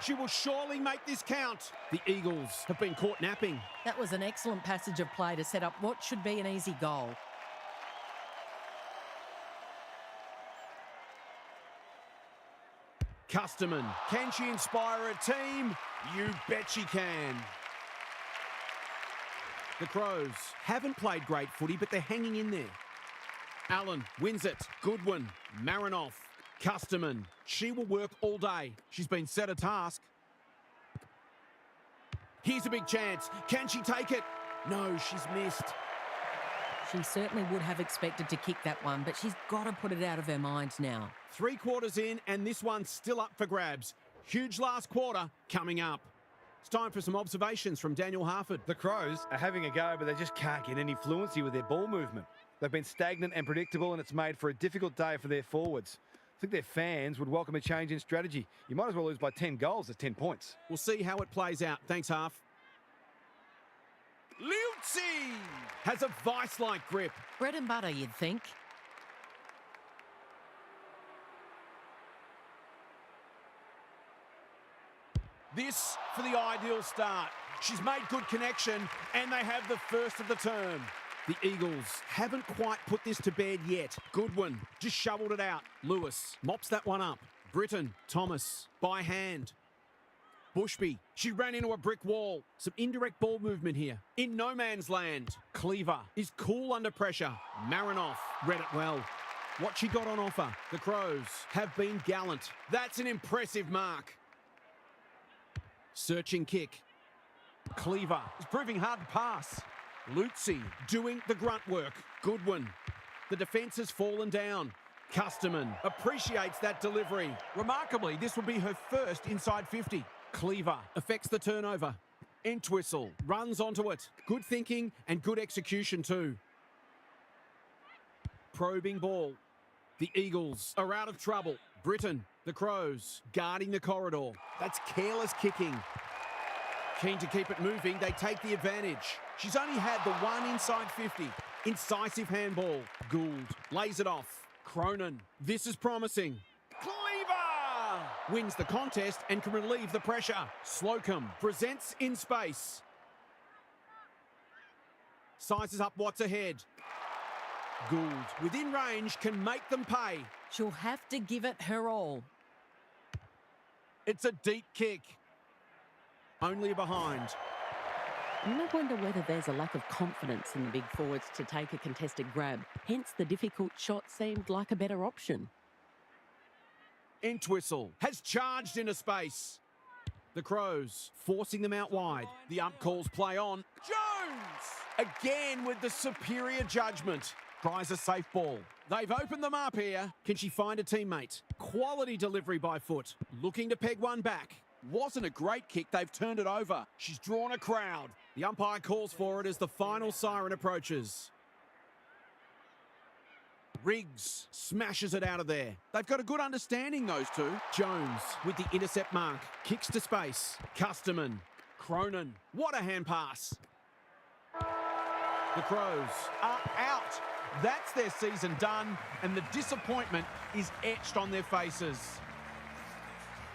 She will surely make this count. The Eagles have been caught napping. That was an excellent passage of play to set up what should be an easy goal. Custerman, can she inspire a team? You bet she can. The Crows haven't played great footy, but they're hanging in there. Allen wins it. Goodwin, Marinoff, Custerman. She will work all day. She's been set a task. Here's a big chance. Can she take it? No, she's missed. She certainly would have expected to kick that one, but she's got to put it out of her mind now. 3 quarters in, and this one's still up for grabs. Huge last quarter coming up. It's time for some observations from Daniel Harford. The Crows are having a go, but they just can't get any fluency with their ball movement. They've been stagnant and predictable, and it's made for a difficult day for their forwards. I think their fans would welcome a change in strategy. You might as well lose by 10 goals at 10 points. We'll see how it plays out. Thanks, Harf. Liuzzi has a vice-like grip. Bread and butter, you'd think. This for the ideal start. She's made good connection, and they have the first of the term. The Eagles haven't quite put this to bed yet. Goodwin just shoveled it out. Lewis mops that one up. Britton, Thomas, by hand. Bushby, she ran into a brick wall. Some indirect ball movement here. In no man's land. Cleaver is cool under pressure. Marinoff read it well. What she got on offer. The Crows have been gallant. That's an impressive mark. Searching kick. Cleaver is proving hard to pass. Lutzi doing the grunt work. Goodwin. The defence has fallen down. Custerman appreciates that delivery. Remarkably, this will be her first inside 50. Cleaver affects the turnover. Entwistle runs onto it. Good thinking and good execution too. Probing ball. The Eagles are out of trouble. Britton, the Crows, guarding the corridor. That's careless kicking. Keen to keep it moving, they take the advantage. She's only had the one inside 50. Incisive handball. Gould lays it off. Cronin, this is promising. Cleaver wins the contest and can relieve the pressure. Slocum presents in space. Sizes up what's ahead. Gould, within range, can make them pay. She'll have to give it her all. It's a deep kick. Only a behind. I wonder whether there's a lack of confidence in the big forwards to take a contested grab. Hence, the difficult shot seemed like a better option. Entwistle has charged into space. The Crows forcing them out wide. The ump calls play on. Jones again with the superior judgment. Tries a safe ball. They've opened them up here. Can she find a teammate? Quality delivery by foot. Looking to peg one back. Wasn't a great kick. They've turned it over. She's drawn a crowd. The umpire calls for it as the final siren approaches. Riggs smashes it out of there. They've got a good understanding, those two. Jones with the intercept mark. Kicks to space. Custerman. Cronin. What a hand pass. The Crows are out. That's their season done, and the disappointment is etched on their faces.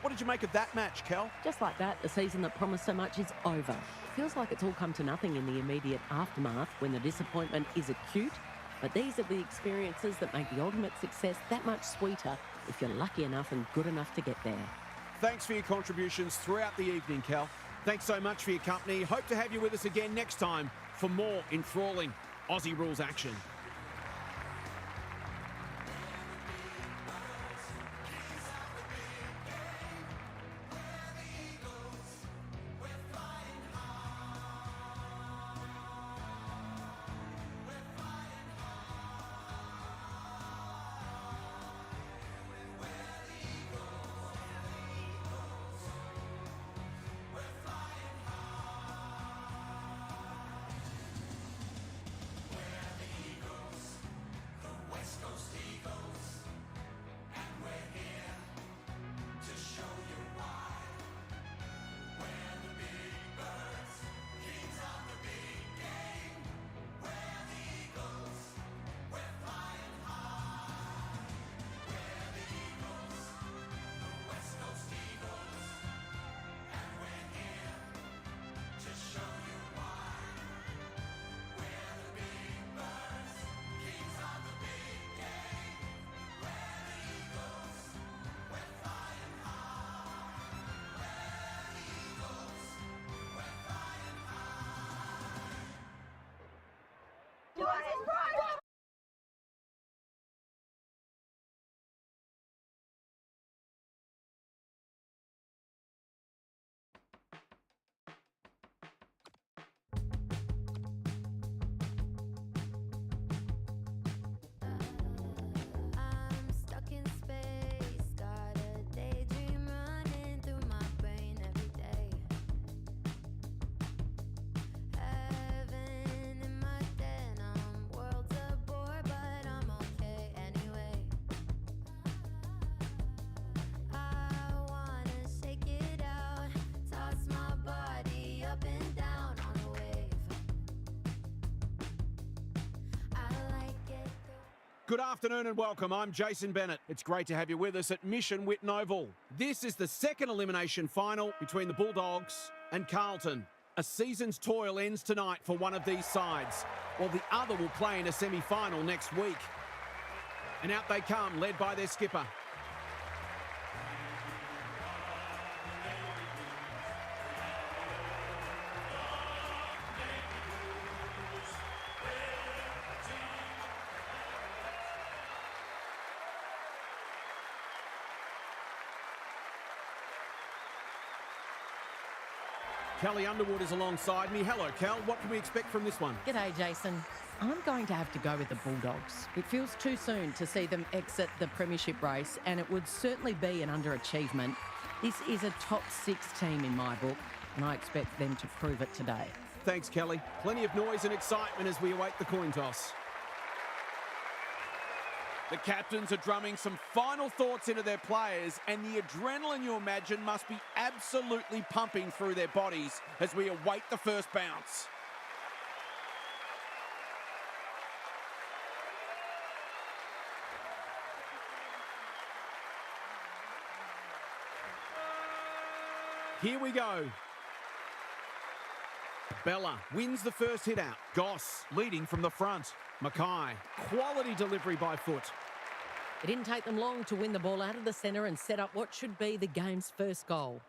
What did you make of that match, Kel? Just like that, the season that promised so much is over. Feels like it's all come to nothing in the immediate aftermath when the disappointment is acute. But these are the experiences that make the ultimate success that much sweeter if you're lucky enough and good enough to get there. Thanks for your contributions throughout the evening, Kel. Thanks so much for your company. Hope to have you with us again next time for more enthralling Aussie rules action. Good afternoon and welcome. I'm Jason Bennett. It's great to have you with us at Mission Whitten Oval. This is the second elimination final between the Bulldogs and Carlton. A season's toil ends tonight for one of these sides, while the other will play in a semi-final next week. And out they come, led by their skipper. Kelly Underwood is alongside me. Hello, Cal. What can we expect from this one? G'day, Jason. I'm going to have to go with the Bulldogs. It feels too soon to see them exit the premiership race, and it would certainly be an underachievement. This is a top 6 team in my book, and I expect them to prove it today. Thanks, Kelly. Plenty of noise and excitement as we await the coin toss. The captains are drumming some final thoughts into their players, and the adrenaline you imagine must be absolutely pumping through their bodies as we await the first bounce. Here we go. Bella wins the first hit out. Goss leading from the front. Mackay, quality delivery by foot. It didn't take them long to win the ball out of the centre and set up what should be the game's first goal.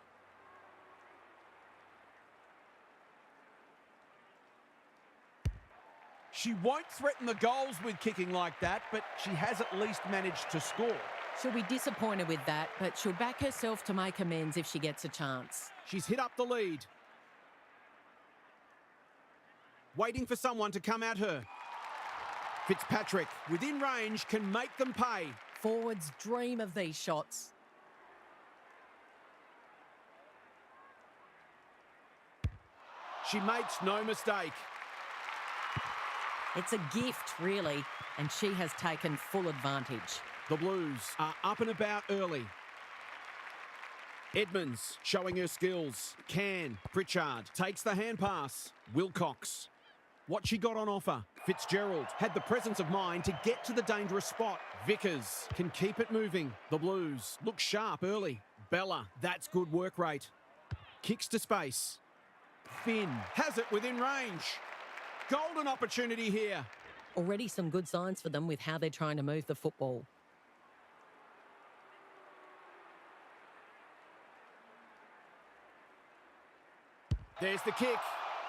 She won't threaten the goals with kicking like that, but she has at least managed to score. She'll be disappointed with that, but she'll back herself to make amends if she gets a chance. She's hit up the lead. Waiting for someone to come at her. Fitzpatrick, within range, can make them pay. Forwards dream of these shots. She makes no mistake. It's a gift, really, and she has taken full advantage. The Blues are up and about early. Edmonds showing her skills. Pritchard takes the hand pass. Wilcox. What she got on offer. Fitzgerald had the presence of mind to get to the dangerous spot. Vickers can keep it moving. The Blues look sharp early. Bella, that's good work rate. Kicks to space. Finn has it within range. Golden opportunity here. Already some good signs for them with how they're trying to move the football. There's the kick,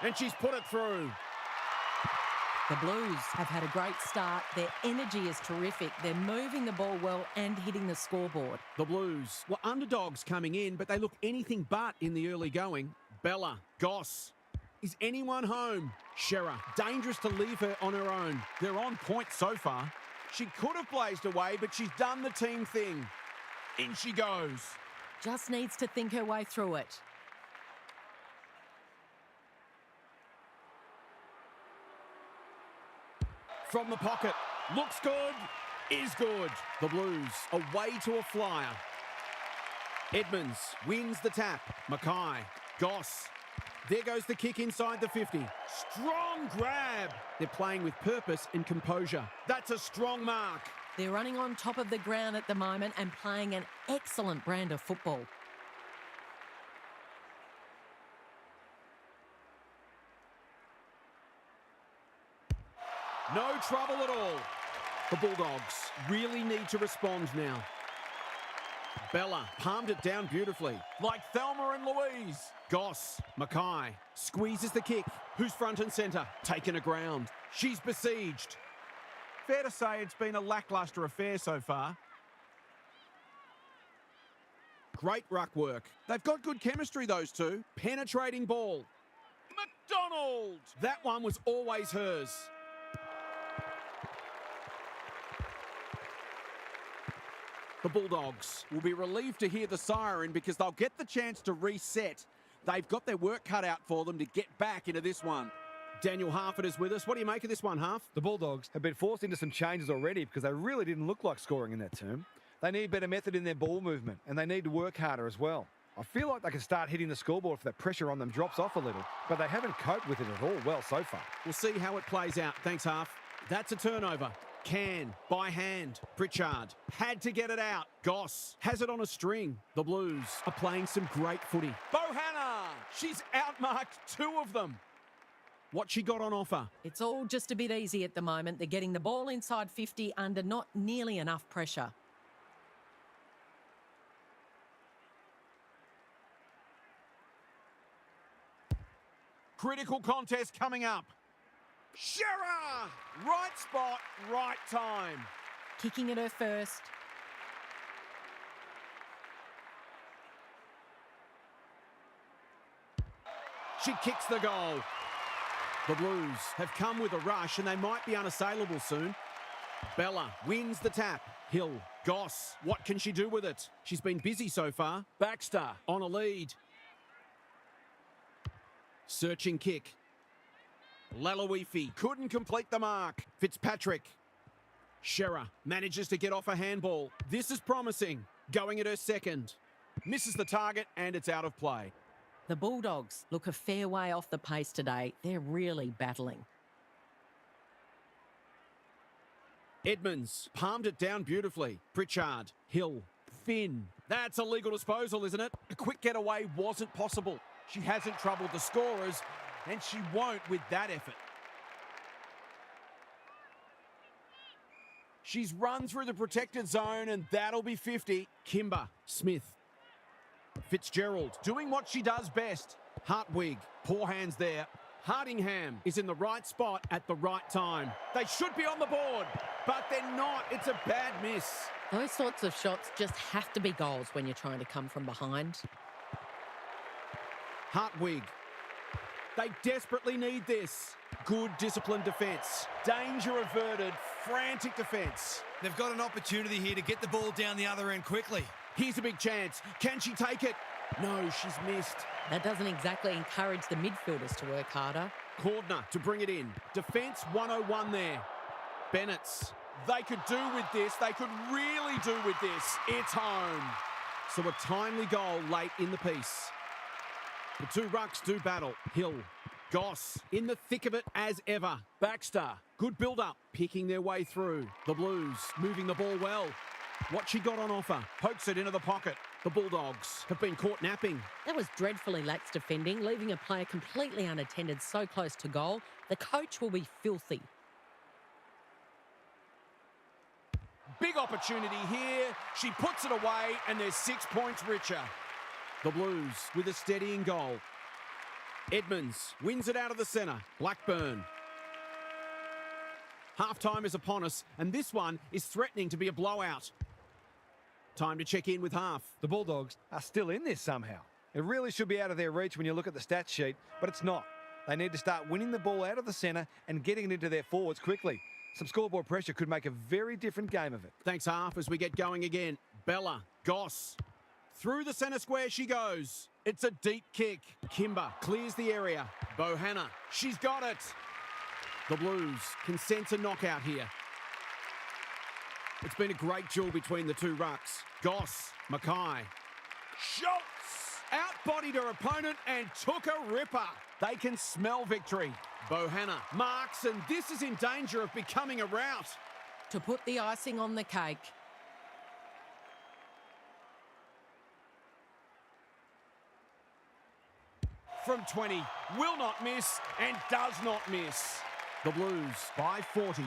and she's put it through. The Blues have had a great start. Their energy is terrific. They're moving the ball well and hitting the scoreboard. The Blues were underdogs coming in, but they look anything but in the early going. Bella, Goss. Is anyone home? Shearer, dangerous to leave her on her own. They're on point so far. She could have blazed away, but she's done the team thing. In she goes. Just needs to think her way through it. From the pocket. Looks good. Is good. The Blues away to a flyer. Edmonds wins the tap. Mackay. Goss. There goes the kick inside the 50. Strong grab. They're playing with purpose and composure. That's a strong mark. They're running on top of the ground at the moment and playing an excellent brand of football. No trouble at all. The Bulldogs really need to respond now. Bella palmed it down beautifully, like Thelma and Louise. Goss, Mackay, squeezes the kick. Who's front and centre? Taken aground. She's besieged. Fair to say it's been a lacklustre affair so far. Great ruck work. They've got good chemistry, those two. Penetrating ball. McDonald! That one was always hers. The Bulldogs will be relieved to hear the siren because they'll get the chance to reset. They've got their work cut out for them to get back into this one. Daniel Harford is with us. What do you make of this one, Harf? The Bulldogs have been forced into some changes already because they really didn't look like scoring in that term. They need better method in their ball movement, and they need to work harder as well. I feel like they can start hitting the scoreboard if that pressure on them drops off a little, but they haven't coped with it at all well so far. We'll see how it plays out. Thanks, Harf. That's a turnover. Can, by hand. Pritchard had to get it out. Goss has it on a string. The Blues are playing some great footy. Bohanna! She's outmarked two of them. What she got on offer? It's all just a bit easy at the moment. They're getting the ball inside 50 under not nearly enough pressure. Critical contest coming up. Shearer! Right spot, right time. Kicking at her first. She kicks the goal. The Blues have come with a rush and they might be unassailable soon. Bella wins the tap. Hill, Goss, what can she do with it? She's been busy so far. Baxter on a lead. Searching kick. Laloifi couldn't complete the mark. Fitzpatrick. Shearer manages to get off a handball. This is promising. Going at her second. Misses the target and it's out of play. The Bulldogs look a fair way off the pace today. They're really battling. Edmonds palmed it down beautifully. Pritchard, Hill, Finn. That's a legal disposal, isn't it? A quick getaway wasn't possible. She hasn't troubled the scorers, and she won't with that effort. She's run through the protected zone, and that'll be 50. Kimber, Smith, Fitzgerald doing what she does best. Hartwig, poor hands there. Hardingham is in the right spot at the right time. They should be on the board, but they're not. It's a bad miss. Those sorts of shots just have to be goals when you're trying to come from behind. Hartwig. They desperately need this. Good disciplined defence. Danger averted. Frantic defence. They've got an opportunity here to get the ball down the other end quickly. Here's a big chance. Can she take it? No, she's missed. That doesn't exactly encourage the midfielders to work harder. Cordner to bring it in. Defence 101 there. Bennett's. They could do with this. They could really do with this. It's home. So a timely goal late in the piece. The two rucks do battle. Hill, Goss in the thick of it as ever. Baxter, good build-up, picking their way through. The Blues moving the ball well. What she got on offer, pokes it into the pocket. The Bulldogs have been caught napping. That was dreadfully lax defending, leaving a player completely unattended so close to goal. The coach will be filthy. Big opportunity here. She puts it away and they're 6 points richer. The Blues with a steadying goal. Edmonds wins it out of the centre. Blackburn. Half-time is upon us, and this one is threatening to be a blowout. Time to check in with half. The Bulldogs are still in this somehow. It really should be out of their reach when you look at the stats sheet, but it's not. They need to start winning the ball out of the centre and getting it into their forwards quickly. Some scoreboard pressure could make a very different game of it. Thanks, half, as we get going again. Bella, Goss. Through the centre square she goes. It's a deep kick. Kimber clears the area. Bohanna, she's got it. The Blues can sense a knockout here. It's been a great duel between the two rucks. Goss, Mackay. Schultz outbodied her opponent and took a ripper. They can smell victory. Bohanna marks, and this is in danger of becoming a rout. To put the icing on the cake, from 20, will not miss and does not miss. The Blues by 40.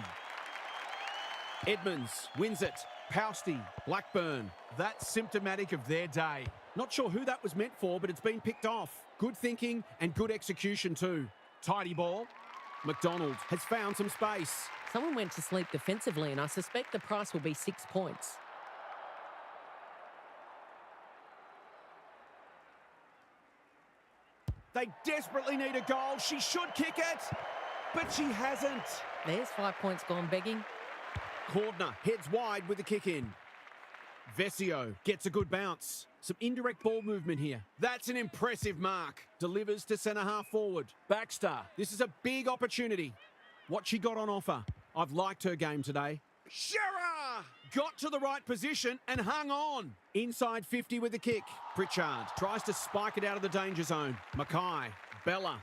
Edmonds wins it. Pousty, Blackburn. That's symptomatic of their day. Not sure who that was meant for, but it's been picked off. Good thinking and good execution too. Tidy ball. McDonald has found some space. someone went to sleep defensively, and I suspect the price will be 6 points. They desperately need a goal. She should kick it, but she hasn't. There's 5 points gone begging. Cordner heads wide with the kick in. Vesio gets a good bounce. Some indirect ball movement here. That's an impressive mark. Delivers to centre half forward. Baxter, this is a big opportunity. What she got on offer. I've liked her game today. Shearer got to the right position and hung on. Inside 50 with the kick. Pritchard tries to spike it out of the danger zone. Mackay, Bella.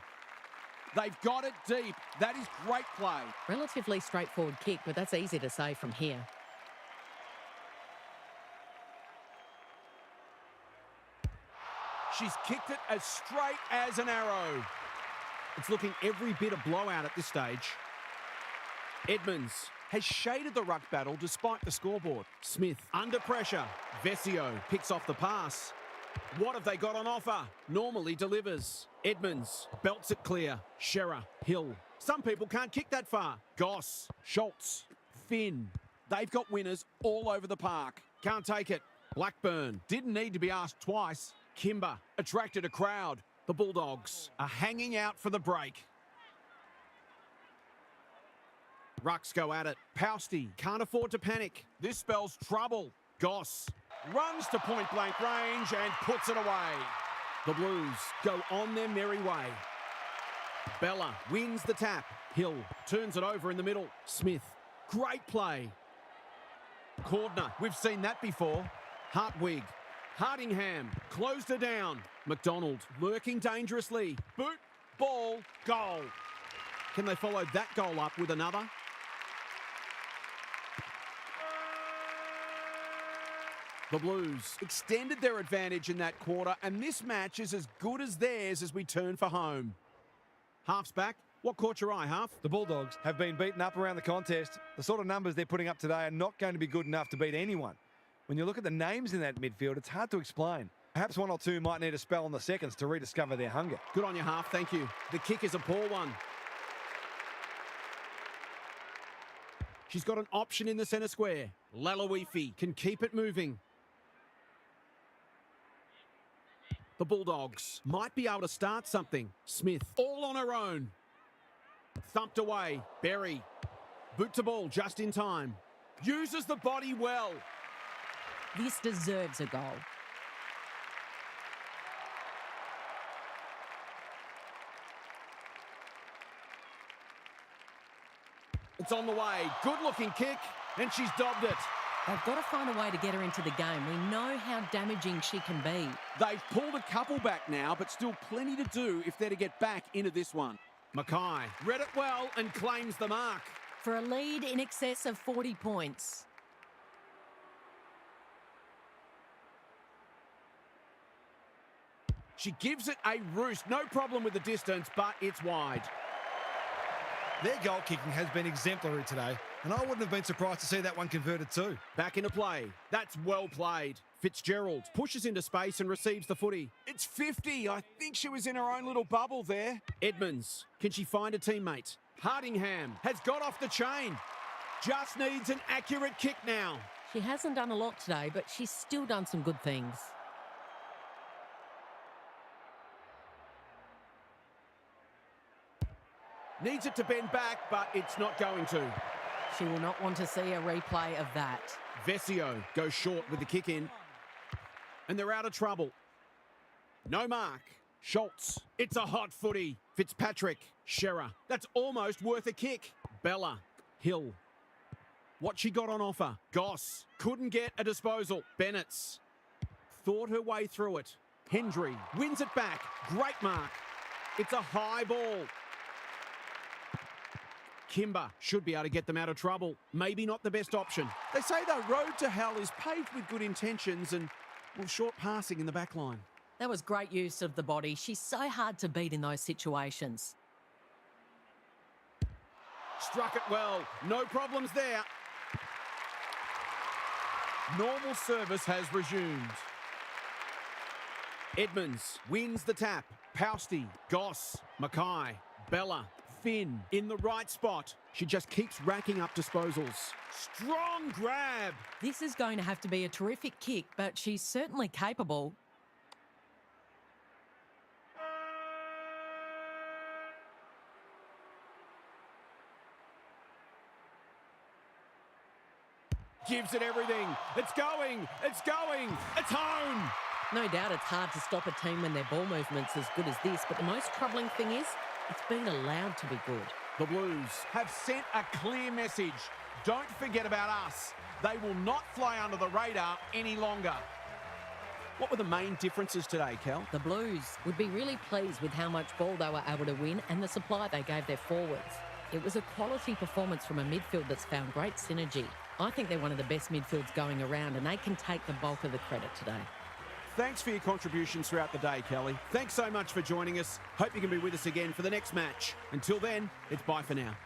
They've got it deep. That is great play. Relatively straightforward kick, but that's easy to say from here. She's kicked it as straight as an arrow. It's looking every bit a blowout at this stage. Edmonds has shaded the ruck battle despite the scoreboard. Smith under pressure. Vesio picks off the pass. What have they got on offer? Normally delivers. Edmonds belts it clear. Shearer, Hill. Some people can't kick that far. Goss, Schultz, Finn. They've got winners all over the park. Can't take it. Blackburn didn't need to be asked twice. Kimber attracted a crowd. The Bulldogs are hanging out for the break. Rucks go at it. Pousty can't afford to panic. This spells trouble. Goss runs to point-blank range and puts it away. The Blues go on their merry way. Bella wins the tap. Hill turns it over in the middle. Smith, great play. Cordner, we've seen that before. Hartwig, Hardingham closed her down. McDonald lurking dangerously. Boot, ball, goal. Can they follow that goal up with another? The Blues extended their advantage in that quarter, and this match is as good as theirs as we turn for home. Half's back. What caught your eye, Half? The Bulldogs have been beaten up around the contest. The sort of numbers they're putting up today are not going to be good enough to beat anyone. When you look at the names in that midfield, it's hard to explain. Perhaps one or two might need a spell on the seconds to rediscover their hunger. Good on you, Half. Thank you. The kick is a poor one. She's got an option in the centre square. Laloifi can keep it moving. The Bulldogs might be able to start something. Smith, all on her own. Thumped away. Berry. Boot to ball just in time. Uses the body well. This deserves a goal. It's on the way. Good-looking kick, and she's dobbed it. They've got to find a way to get her into the game. We know how damaging she can be. They've pulled a couple back now, but still plenty to do if they're to get back into this one. Mackay read it well and claims the mark. For a lead in excess of 40 points. She gives it a roost. No problem with the distance, but it's wide. Their goal kicking has been exemplary today, and I wouldn't have been surprised to see that one converted too. Back into play. That's well played. Fitzgerald pushes into space and receives the footy. It's 50. I think she was in her own little bubble there. Edmonds, can she find a teammate? Hardingham has got off the chain. Just needs an accurate kick now. She hasn't done a lot today, but she's still done some good things. Needs it to bend back, but it's not going to. She will not want to see a replay of that. Vesio goes short with the kick in. And they're out of trouble. No mark. Schultz. It's a hot footy. Fitzpatrick. Shearer. That's almost worth a kick. Bella. Hill. What she got on offer. Goss. Couldn't get a disposal. Bennett's. Thought her way through it. Hendry wins it back. Great mark. It's a high ball. Kimber should be able to get them out of trouble. Maybe not the best option. They say the road to hell is paved with good intentions and, well, short passing in the back line. That was great use of the body. She's so hard to beat in those situations. Struck it well. No problems there. Normal service has resumed. Edmonds wins the tap. Pousty, Goss, Mackay, Bella, Finn in the right spot. She just keeps racking up disposals. Strong grab. This is going to have to be a terrific kick, but she's certainly capable. Gives it everything. It's going. It's going. It's home. No doubt it's hard to stop a team when their ball movement's as good as this, but the most troubling thing is it's been allowed to be good. The Blues have sent a clear message. Don't forget about us. They will not fly under the radar any longer. What were the main differences today, Kel? The Blues would be really pleased with how much ball they were able to win and the supply they gave their forwards. It was a quality performance from a midfield that's found great synergy. I think they're one of the best midfields going around and they can take the bulk of the credit today. Thanks for your contributions throughout the day, Kelly. Thanks so much for joining us. Hope you can be with us again for the next match. Until then, it's bye for now.